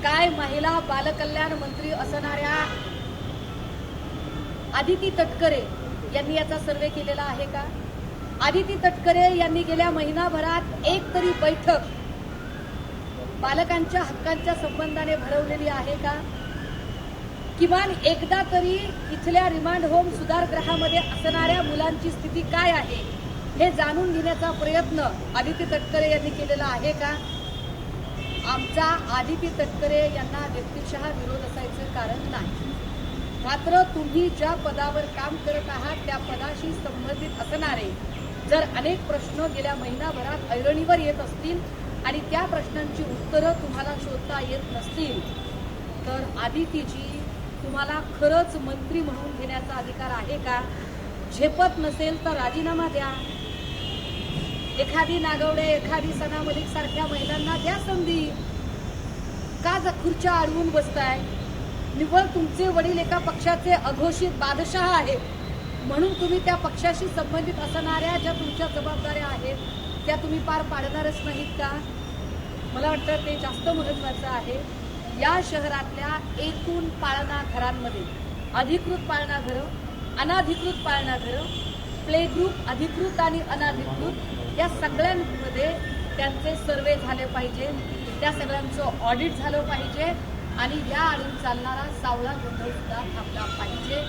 काय महिला बालकल्याण मंत्री असणाऱ्या आदिती तटकरे यांनी याचा सर्वे केलेला आहे का? आदिती तटकरे यांनी गेल्या महिनाभरात एक तरी बैठक बालकांच्या हक्कांच्या संबंधाने भरवलेली आहे का? किमान एकदा तरी इथल्या रिमांड होम सुधारगृहामध्ये असणाऱ्या मुलांची स्थिती काय आहे हे जाणून घेण्याचा प्रयत्न आदिती तटकरे यांनी केलेला आहे का? आमचा आदिती तटकरे यांना व्यक्तिशः विरोध असायचं कारण नाही, मात्र तुम्ही ज्या पदावर काम करत आहात त्या पदाशी संबंधित असणारे जर अनेक प्रश्न गेल्या महिनाभरात ऐरणीवर येत असतील आणि त्या प्रश्नांची उत्तरं तुम्हाला शोधता येत नसतील तर आदितीजी तुम्हाला खरंच मंत्री म्हणून घेण्याचा अधिकार आहे का? झेपत नसेल तर राजीनामा द्या. एखादी नागवडे, एखादी सना मलिक सारख्या महिलांना द्या संधी. का खुर्च्या अडवून बसताय? निव्वळ तुमचे वडील एका पक्षाचे अघोषित बादशाह आहेत म्हणून तुम्ही त्या पक्षाशी संबंधित असणाऱ्या ज्या तुमच्या जबाबदाऱ्या आहेत त्या तुम्ही पार पाडणारच नाहीत का? मला वाटतं ते जास्त महत्वाचं आहे. या शहरातल्या एकूण पाळणा घरांमध्ये अधिकृत पाळणा घरं, अनाधिकृत पाळणा घरं, प्ले ग्रुप अधिकृत आणि अनाधिकृत या सगळ्यांमध्ये त्यांचे सर्वे झाले पाहिजे, त्या सगळ्यांचं ऑडिट झालं पाहिजे आणि या आडून चालणारा सावळा गोंधळ सुद्धा थांबला पाहिजे.